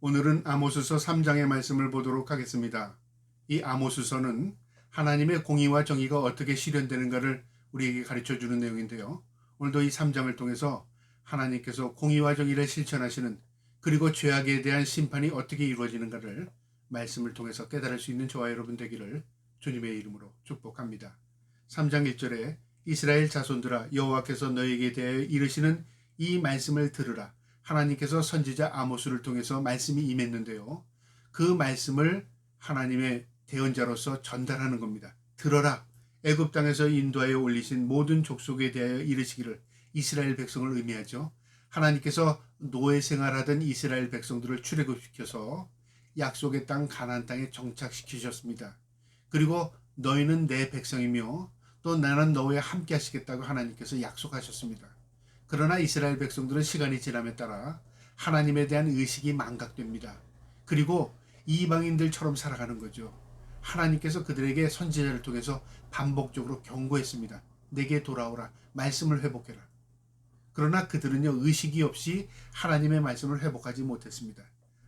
오늘은 아모스서 3장의 말씀을 보도록 하겠습니다. 이 아모스서는 하나님의 공의와 정의가 어떻게 실현되는가를 우리에게 가르쳐 주는 내용인데요. 오늘도 이 3장을 통해서 하나님께서 공의와 정의를 실천하시는, 그리고 죄악에 대한 심판이 어떻게 이루어지는가를 말씀을 통해서 깨달을 수 있는 저와 여러분 되기를 주님의 이름으로 축복합니다. 3장 1절에 이스라엘 자손들아, 여호와께서 너에게 대하여 이르시는 이 말씀을 들으라. 하나님께서 선지자 아모스를 통해서 말씀이 임했는데요. 그 말씀을 하나님의 대언자로서 전달하는 겁니다. 들어라. 애굽 땅에서 인도하여 올리신 모든 족속에 대하여 이르시기를. 이스라엘 백성을 의미하죠. 하나님께서 노예 생활하던 이스라엘 백성들을 출애굽시켜서 약속의 땅 가나안 땅에 정착시키셨습니다. 그리고 너희는 내 백성이며 또 나는 너와 함께 하시겠다고 하나님께서 약속하셨습니다. 그러나 이스라엘 백성들은 시간이 지남에 따라 하나님에 대한 의식이 망각됩니다. 그리고 이방인들처럼 살아가는 거죠. 하나님께서 그들에게 선지자를 통해서 반복적으로 경고했습니다. 내게 돌아오라. 말씀을 회복해라. 그러나 그들은요, 의식이 없이 하나님의 말씀을 회복하지 못했습니다.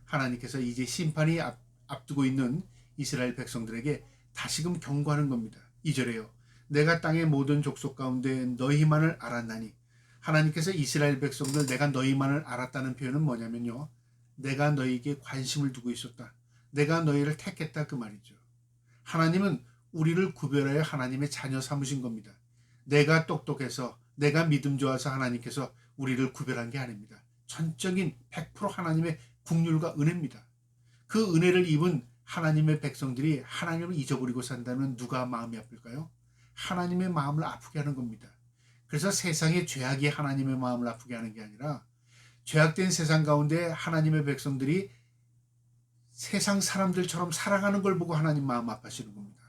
하나님께서 이제 심판이 앞두고 있는 이스라엘 백성들에게 다시금 경고하는 겁니다. 2절에요. 내가 땅의 모든 족속 가운데 너희만을 알았나니. 하나님께서 이스라엘 백성들 내가 너희만을 알았다는 표현은 뭐냐면요, 내가 너희에게 관심을 두고 있었다. 내가 너희를 택했다, 그 말이죠. 하나님은 우리를 구별하여 하나님의 자녀 삼으신 겁니다. 내가 똑똑해서, 내가 믿음 좋아서 하나님께서 우리를 구별한 게 아닙니다. 전적인 100% 하나님의 긍휼과 은혜입니다. 그 은혜를 입은 하나님의 백성들이 하나님을 잊어버리고 산다면 누가 마음이 아플까요? 하나님의 마음을 아프게 하는 겁니다. 그래서 세상의 죄악이 하나님의 마음을 아프게 하는 게 아니라, 죄악된 세상 가운데 하나님의 백성들이 세상 사람들처럼 살아가는 걸 보고 하나님 마음 아파하시는 겁니다.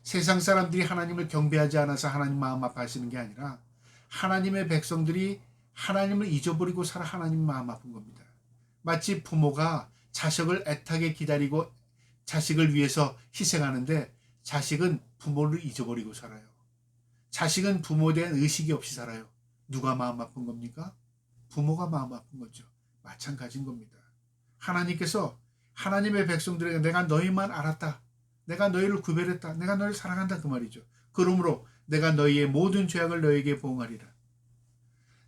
세상 사람들이 하나님을 경배하지 않아서 하나님 마음 아파하시는 게 아니라, 하나님의 백성들이 하나님을 잊어버리고 살아 하나님 마음 아픈 겁니다. 마치 부모가 자식을 애타게 기다리고 자식을 위해서 희생하는데, 자식은 부모를 잊어버리고 살아요. 자식은 부모에 대한 의식이 없이 살아요. 누가 마음 아픈 겁니까? 부모가 마음 아픈 거죠. 마찬가지인 겁니다. 하나님께서 하나님의 백성들에게 내가 너희만 알았다. 내가 너희를 구별했다. 내가 너희를 사랑한다, 그 말이죠. 그러므로 내가 너희의 모든 죄악을 너희에게 보응하리라.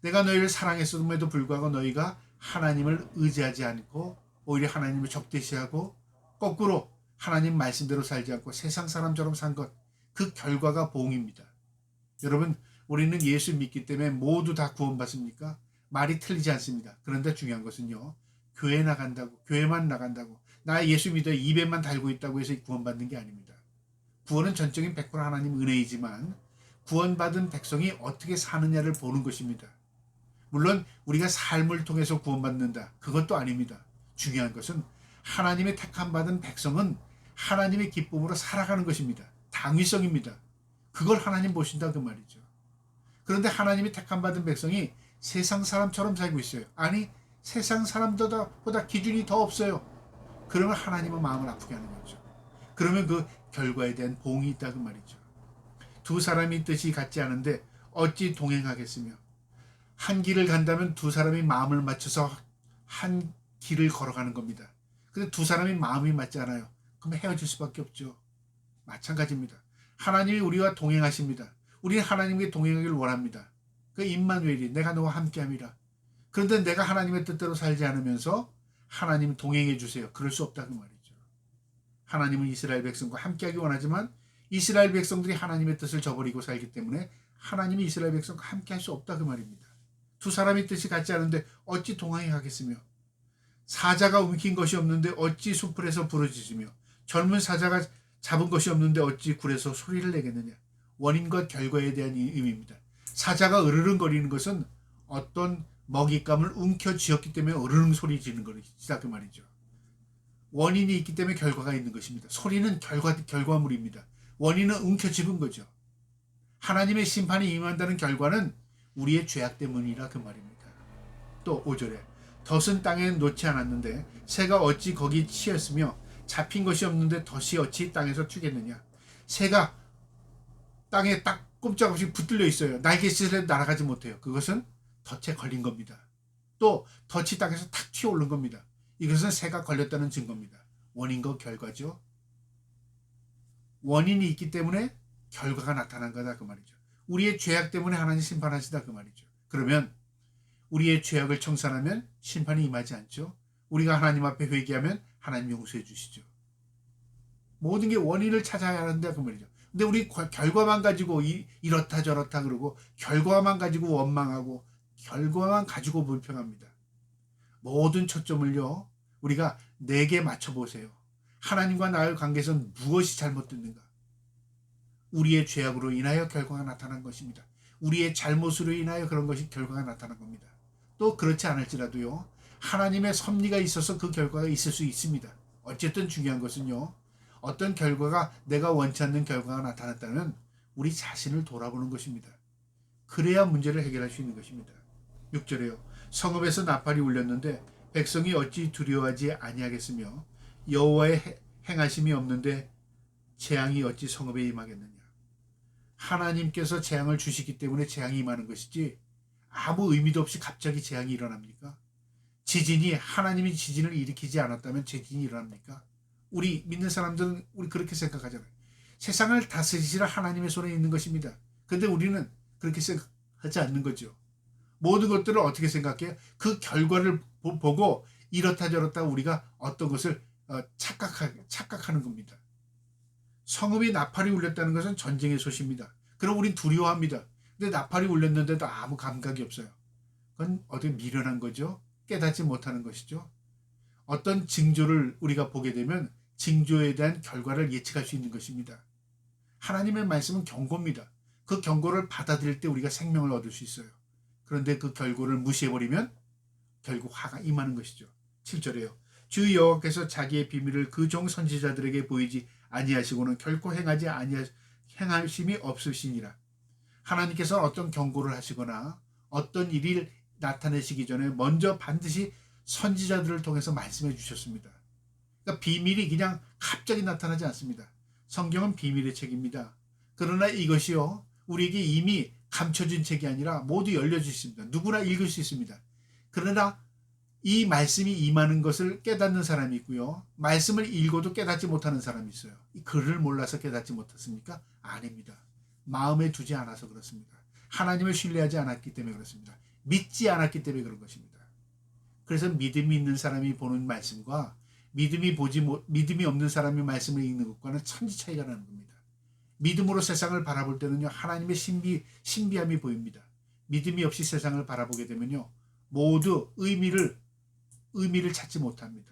내가 너희를 사랑했음에도 불구하고 너희가 하나님을 의지하지 않고 오히려 하나님을 적대시하고 거꾸로 하나님 말씀대로 살지 않고 세상 사람처럼 산 것, 그 결과가 보응입니다. 여러분, 우리는 예수 믿기 때문에 모두 다 구원받습니까? 말이 틀리지 않습니다. 그런데 중요한 것은요, 교회 나간다고, 교회만 나간다고, 나 예수 믿어 입에만 달고 있다고 해서 구원받는 게 아닙니다. 구원은 전적인 100% 하나님 은혜이지만 구원받은 백성이 어떻게 사느냐를 보는 것입니다. 물론 우리가 삶을 통해서 구원받는다, 그것도 아닙니다. 중요한 것은 하나님의 택함 받은 백성은 하나님의 기쁨으로 살아가는 것입니다. 당위성입니다. 그걸 하나님 보신다, 그 말이죠. 그런데 하나님이 택함 받은 백성이 세상 사람처럼 살고 있어요. 아니, 세상 사람들보다 기준이 더 없어요. 그러면 하나님은 마음을 아프게 하는 거죠. 그러면 그 결과에 대한 보응이 있다, 그 말이죠. 두 사람이 뜻이 같지 않은데 어찌 동행하겠으며. 한 길을 간다면 두 사람이 마음을 맞춰서 한 길을 걸어가는 겁니다. 근데 두 사람이 마음이 맞지 않아요. 그럼 헤어질 수밖에 없죠. 마찬가지입니다. 하나님이 우리와 동행하십니다. 우리는 하나님께 동행하기를 원합니다. 그 임마누엘이 내가 너와 함께함이라. 그런데 내가 하나님의 뜻대로 살지 않으면서 하나님 동행해 주세요. 그럴 수 없다, 그 말이죠. 하나님은 이스라엘 백성과 함께하기 원하지만 이스라엘 백성들이 하나님의 뜻을 저버리고 살기 때문에 하나님이 이스라엘 백성과 함께할 수 없다, 그 말입니다. 두 사람의 뜻이 같지 않은데 어찌 동행하겠으며. 사자가 움킨 것이 없는데 어찌 수풀에서 부르짖으며. 젊은 사자가 잡은 것이 없는데 어찌 굴에서 소리를 내겠느냐. 원인과 결과에 대한 의미입니다. 사자가 으르릉거리는 것은 어떤 먹잇감을 움켜쥐었기 때문에 으르릉 소리 지는 것이다, 그 말이죠. 원인이 있기 때문에 결과가 있는 것입니다. 소리는 결과물입니다. 원인은 움켜쥐은 거죠. 하나님의 심판이 임한다는 결과는 우리의 죄악 때문이라, 그 말입니다. 또 5절에 덫은 땅에 놓지 않았는데 새가 어찌 거기 치였으며 잡힌 것이 없는데 덫이 어찌 땅에서 튀겠느냐. 새가 땅에 딱 꼼짝없이 붙들려 있어요. 날개짓을 날아가지 못해요. 그것은 덫에 걸린 겁니다. 또 덫이 땅에서 탁 튀어오른 겁니다. 이것은 새가 걸렸다는 증거입니다. 원인과 결과죠. 원인이 있기 때문에 결과가 나타난 거다 그 말이죠. 우리의 죄악 때문에 하나님 심판하시다 그 말이죠. 그러면 우리의 죄악을 청산하면 심판이 임하지 않죠. 우리가 하나님 앞에 회개하면 하나님 용서해 주시죠. 모든 게 원인을 찾아야 하는데 그 말이죠. 근데 우리 결과만 가지고 이렇다 저렇다 그러고 결과만 가지고 원망하고 결과만 가지고 불평합니다. 모든 초점을요 우리가 내게 맞춰보세요. 하나님과 나의 관계에서는 무엇이 잘못됐는가? 우리의 죄악으로 인하여 결과가 나타난 것입니다. 우리의 잘못으로 인하여 그런 것이 결과가 나타난 겁니다. 또 그렇지 않을지라도요 하나님의 섭리가 있어서 그 결과가 있을 수 있습니다. 어쨌든 중요한 것은요 어떤 결과가 내가 원치 않는 결과가 나타났다면 우리 자신을 돌아보는 것입니다. 그래야 문제를 해결할 수 있는 것입니다. 6절에요. 성읍에서 나팔이 울렸는데 백성이 어찌 두려워하지 아니하겠으며 여호와의 행하심이 없는데 재앙이 어찌 성읍에 임하겠느냐. 하나님께서 재앙을 주시기 때문에 재앙이 임하는 것이지 아무 의미도 없이 갑자기 재앙이 일어납니까? 지진이 하나님이 지진을 일으키지 않았다면 지진이 일어납니까? 우리 믿는 사람들은 우리 그렇게 생각하잖아요. 세상을 다스리시라 하나님의 손에 있는 것입니다. 그런데 우리는 그렇게 생각하지 않는 거죠. 모든 것들을 어떻게 생각해요? 그 결과를 보고 이렇다 저렇다 우리가 어떤 것을 착각하는 겁니다. 성읍이 나팔이 울렸다는 것은 전쟁의 소식입니다. 그럼 우린 두려워합니다. 근데 나팔이 울렸는데도 아무 감각이 없어요. 그건 어떻게 미련한 거죠? 깨닫지 못하는 것이죠. 어떤 징조를 우리가 보게 되면 징조에 대한 결과를 예측할 수 있는 것입니다. 하나님의 말씀은 경고입니다. 그 경고를 받아들일 때 우리가 생명을 얻을 수 있어요. 그런데 그 결과를 무시해버리면 결국 화가 임하는 것이죠. 7절에요. 주 여호와께서 자기의 비밀을 그 종 선지자들에게 보이지 아니하시고는 결코 행하심이 없으시니라. 하나님께서 어떤 경고를 하시거나 어떤 일을 나타내시기 전에 먼저 반드시 선지자들을 통해서 말씀해 주셨습니다. 그러니까 비밀이 그냥 갑자기 나타나지 않습니다. 성경은 비밀의 책입니다. 그러나 이것이요 우리에게 이미 감춰진 책이 아니라 모두 열려져 있습니다. 누구나 읽을 수 있습니다. 그러나 이 말씀이 임하는 것을 깨닫는 사람이 있고요. 말씀을 읽어도 깨닫지 못하는 사람이 있어요. 이 글을 몰라서 깨닫지 못했습니까? 아닙니다. 마음에 두지 않아서 그렇습니다. 하나님을 신뢰하지 않았기 때문에 그렇습니다. 믿지 않았기 때문에 그런 것입니다. 그래서 믿음이 있는 사람이 보는 말씀과 믿음이 없는 사람이 말씀을 읽는 것과는 천지 차이가 나는 겁니다. 믿음으로 세상을 바라볼 때는요 하나님의 신비함이 보입니다. 믿음이 없이 세상을 바라보게 되면요 모두 의미를 찾지 못합니다.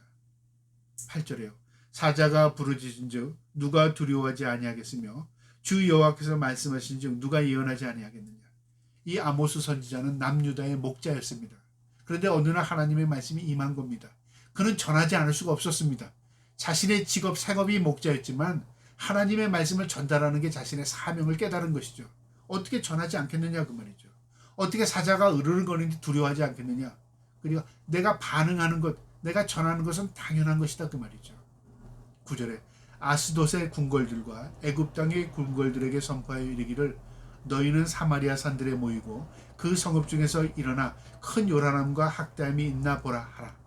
8절에요. 사자가 부르짖은즉 누가 두려워하지 아니하겠으며 주 여호와께서 말씀하신즉 누가 예언하지 아니하겠느냐. 이 아모스 선지자는 남유다의 목자였습니다. 그런데 어느 날 하나님의 말씀이 임한 겁니다. 그는 전하지 않을 수가 없었습니다. 자신의 생업이 목자였지만 하나님의 말씀을 전달하는 게 자신의 사명을 깨달은 것이죠. 어떻게 전하지 않겠느냐 그 말이죠. 어떻게 사자가 으르렁거리는데 두려워하지 않겠느냐. 그리고 내가 반응하는 것, 내가 전하는 것은 당연한 것이다 그 말이죠. 9절에 아스돗의 궁궐들과 애굽 땅의 궁궐들에게 선포하여 이르기를 너희는 사마리아 산들에 모이고 그 성읍 중에서 일어나 큰 요란함과 학대함이 있나 보라 하라.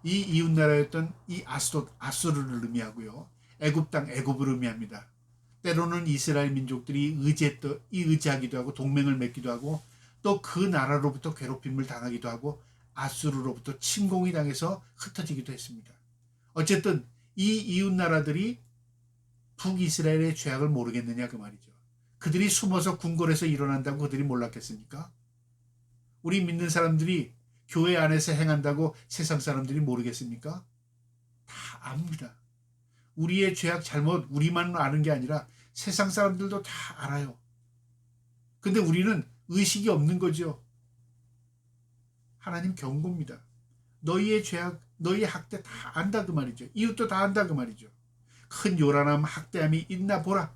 이 이웃나라였던 이 아스돗, 아수르를 의미하고요. 애굽 땅, 애굽을 의미합니다. 때로는 이스라엘 민족들이 의지하기도 하고 동맹을 맺기도 하고 또 그 나라로부터 괴롭힘을 당하기도 하고 아수르로부터 침공이 당해서 흩어지기도 했습니다. 어쨌든 이 이웃 나라들이 북이스라엘의 죄악을 모르겠느냐 그 말이죠. 그들이 숨어서 궁궐에서 일어난다고 그들이 몰랐겠습니까? 우리 믿는 사람들이 교회 안에서 행한다고 세상 사람들이 모르겠습니까? 다 압니다. 우리의 죄악 잘못 우리만 아는 게 아니라 세상 사람들도 다 알아요. 근데 우리는 의식이 없는 거죠. 하나님 경고입니다. 너희의 죄악, 너희의 학대 다 안다 그 말이죠. 이웃도 다 안다 그 말이죠. 큰 요란함, 학대함이 있나 보라.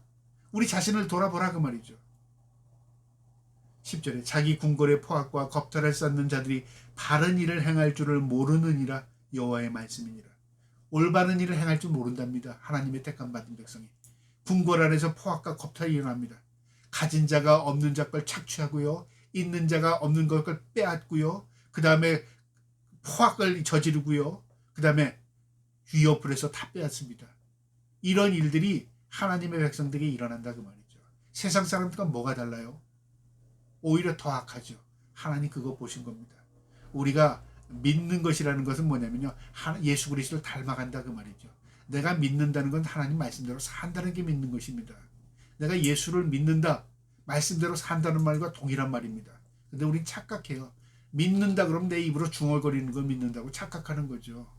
우리 자신을 돌아보라 그 말이죠. 10절에 자기 궁궐의 포악과 겁탈을 쌓는 자들이 바른 일을 행할 줄을 모르느니라 여호와의 말씀이니라. 올바른 일을 행할 줄 모른답니다. 하나님의 택함 받은 백성이. 궁궐 안에서 포악과 겁탈이 일어납니다. 가진 자가 없는 자 걸 착취하고요. 있는 자가 없는 걸 빼앗고요. 그 다음에 포악을 저지르고요. 그 다음에 위협을 해서 다 빼앗습니다. 이런 일들이 하나님의 백성들에게 일어난다 그 말이죠. 세상 사람들과 뭐가 달라요? 오히려 더 악하죠. 하나님 그거 보신 겁니다. 우리가 믿는 것이라는 것은 뭐냐면요, 예수 그리스도를 닮아간다 그 말이죠. 내가 믿는다는 건 하나님 말씀대로 산다는 게 믿는 것입니다. 내가 예수를 믿는다, 말씀대로 산다는 말과 동일한 말입니다. 근데 우린 착각해요. 믿는다 그러면 내 입으로 중얼거리는 걸 믿는다고 착각하는 거죠.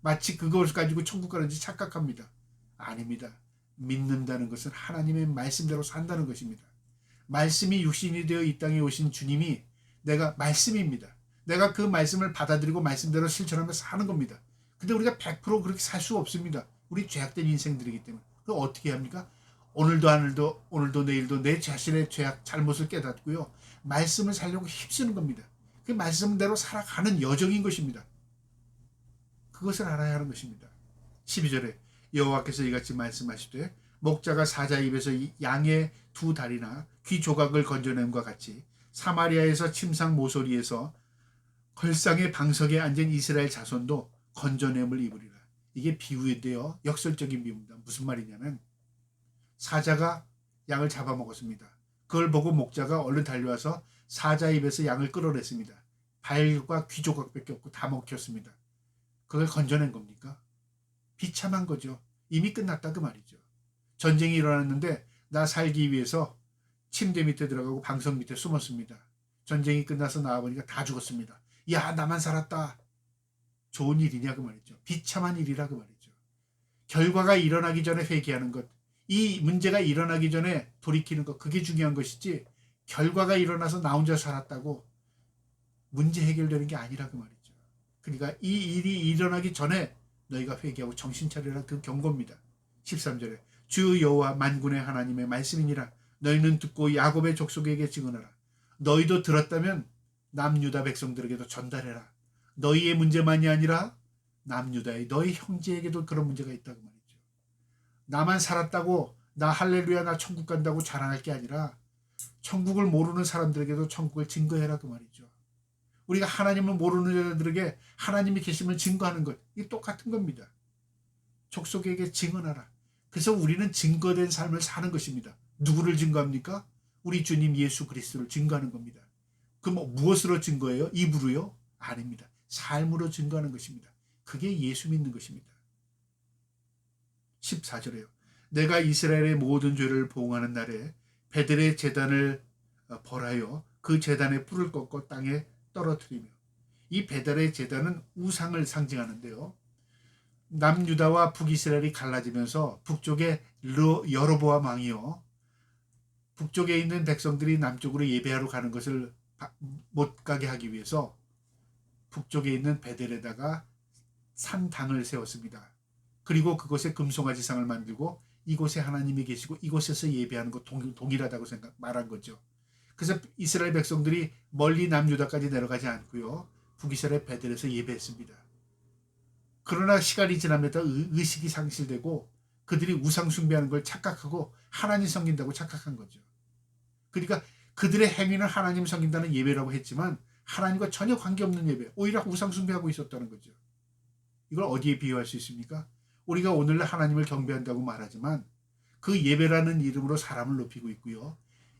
마치 그것을 가지고 천국 가는지 착각합니다. 아닙니다. 믿는다는 것은 하나님의 말씀대로 산다는 것입니다. 말씀이 육신이 되어 이 땅에 오신 주님이 내가 말씀입니다. 내가 그 말씀을 받아들이고 말씀대로 실천하며 사는 겁니다. 근데 우리가 100% 그렇게 살 수 없습니다. 우리 죄악된 인생들이기 때문에. 그럼 어떻게 합니까? 오늘도 내일도 내 자신의 죄악 잘못을 깨닫고요, 말씀을 살려고 힘쓰는 겁니다. 그 말씀대로 살아가는 여정인 것입니다. 그것을 알아야 하는 것입니다. 12절에 여호와께서 이같이 말씀하시되 목자가 사자 입에서 양의 두 다리나 귀 조각을 건져냄과 같이 사마리아에서 침상 모서리에서 걸상의 방석에 앉은 이스라엘 자손도 건져냄을 입으리라. 이게 비유인데요, 역설적인 비유입니다. 무슨 말이냐면 사자가 양을 잡아먹었습니다. 그걸 보고 목자가 얼른 달려와서 사자 입에서 양을 끌어냈습니다. 발과 귀 조각밖에 없고 다 먹혔습니다. 그걸 건져낸 겁니까? 비참한 거죠. 이미 끝났다 그 말이죠. 전쟁이 일어났는데 나 살기 위해서 침대 밑에 들어가고 방석 밑에 숨었습니다. 전쟁이 끝나서 나와보니까 다 죽었습니다. 야, 나만 살았다. 좋은 일이냐 그 말이죠. 비참한 일이라 그 말이죠. 결과가 일어나기 전에 회개하는 것, 이 문제가 일어나기 전에 돌이키는 것, 그게 중요한 것이지 결과가 일어나서 나 혼자 살았다고 문제 해결되는 게 아니라 그 말이죠. 그러니까 이 일이 일어나기 전에 너희가 회개하고 정신 차리라, 그 경고입니다. 13절에 주 여호와 만군의 하나님의 말씀이니라. 너희는 듣고 야곱의 족속에게 증언하라. 너희도 들었다면 남유다 백성들에게도 전달해라. 너희의 문제만이 아니라 남유다의 너희 형제에게도 그런 문제가 있다고 말이죠. 나만 살았다고 나 할렐루야 나 천국 간다고 자랑할 게 아니라 천국을 모르는 사람들에게도 천국을 증거해라 그 말이죠. 우리가 하나님을 모르는 자들에게 하나님이 계심을 증거하는 것, 이게 똑같은 겁니다. 족속에게 증언하라. 그래서 우리는 증거된 삶을 사는 것입니다. 누구를 증거합니까? 우리 주님 예수 그리스도를 증거하는 겁니다. 그럼 무엇으로 증거해요? 입으로요? 아닙니다. 삶으로 증거하는 것입니다. 그게 예수 믿는 것입니다. 14절에요. 내가 이스라엘의 모든 죄를 보응하는 날에 베델의 제단을 벌하여 그 제단의 뿔을 꺾고 땅에 떨어뜨리며, 이 베델의 제단은 우상을 상징하는데요, 남유다와 북이스라엘이 갈라지면서 북쪽에 여로보암 왕이요, 북쪽에 있는 백성들이 남쪽으로 예배하러 가는 것을 못 가게 하기 위해서 북쪽에 있는 베델에다가 산당을 세웠습니다. 그리고 그곳에 금송아지상을 만들고 이곳에 하나님이 계시고 이곳에서 예배하는 것 동일하다고 말한 거죠. 그래서 이스라엘 백성들이 멀리 남유다까지 내려가지 않고요, 북이스라엘 베델에서 예배했습니다. 그러나 시간이 지나면서 의식이 상실되고 그들이 우상 숭배하는 걸 착각하고 하나님 섬긴다고 착각한 거죠. 그러니까 그들의 행위는 하나님 섬긴다는 예배라고 했지만 하나님과 전혀 관계없는 예배, 오히려 우상 숭배하고 있었다는 거죠. 이걸 어디에 비유할 수 있습니까? 우리가 오늘날 하나님을 경배한다고 말하지만 그 예배라는 이름으로 사람을 높이고 있고요,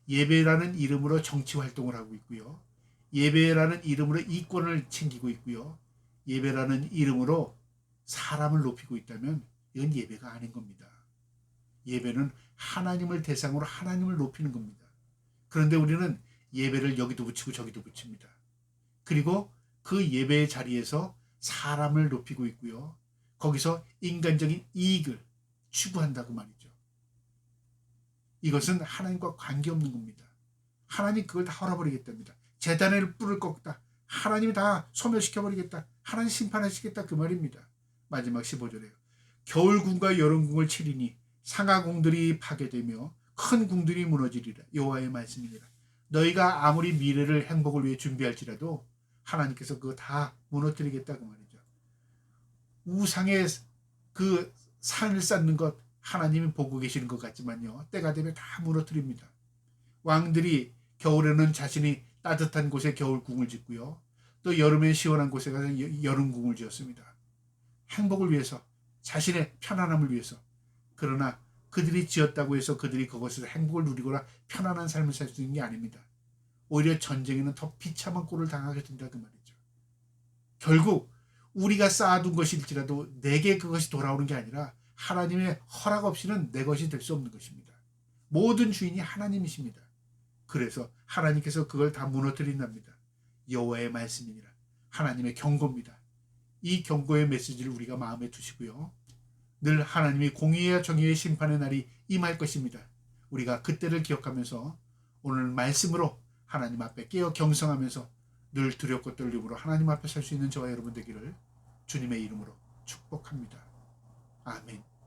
예배라는 이름으로 정치 활동을 하고 있고요, 예배라는 이름으로 이권을 챙기고 있고요, 예배라는 이름으로 사람을 높이고 있다면 이건 예배가 아닌 겁니다. 예배는 하나님을 대상으로 하나님을 높이는 겁니다. 그런데 우리는 예배를 여기도 붙이고 저기도 붙입니다. 그리고 그 예배의 자리에서 사람을 높이고 있고요, 거기서 인간적인 이익을 추구한다고 말이죠. 이것은 하나님과 관계없는 겁니다. 하나님 그걸 다 헐어버리겠답니다. 제단의 뿔을 꺾다, 하나님이 다 소멸시켜버리겠다, 하나님 심판하시겠다 그 말입니다. 마지막 15절에요. 겨울궁과 여름궁을 치리니 상하궁들이 파괴되며 큰 궁들이 무너지리라. 여호와의 말씀이니라. 너희가 아무리 미래를 행복을 위해 준비할지라도 하나님께서 그거 다 무너뜨리겠다 그 말이죠. 우상의 그 산을 쌓는 것 하나님이 보고 계시는 것 같지만요, 때가 되면 다 무너뜨립니다. 왕들이 겨울에는 자신이 따뜻한 곳에 겨울궁을 짓고요, 또 여름에 시원한 곳에 가서 여름궁을 지었습니다. 행복을 위해서, 자신의 편안함을 위해서. 그러나 그들이 지었다고 해서 그들이 그것에서 행복을 누리거나 편안한 삶을 살 수 있는 게 아닙니다. 오히려 전쟁에는 더 비참한 꼴을 당하게 된다 그 말이죠. 결국 우리가 쌓아둔 것일지라도 내게 그것이 돌아오는 게 아니라 하나님의 허락 없이는 내 것이 될 수 없는 것입니다. 모든 주인이 하나님이십니다. 그래서 하나님께서 그걸 다 무너뜨린답니다. 여호와의 말씀이니라. 하나님의 경고입니다. 이 경고의 메시지를 우리가 마음에 두시고요. 늘 하나님이 공의와 정의의 심판의 날이 임할 것입니다. 우리가 그때를 기억하면서 오늘 말씀으로 하나님 앞에 깨어 경성하면서 늘 두렵고 떨림으로 하나님 앞에 설 수 있는 저와 여러분 되기를 주님의 이름으로 축복합니다. 아멘.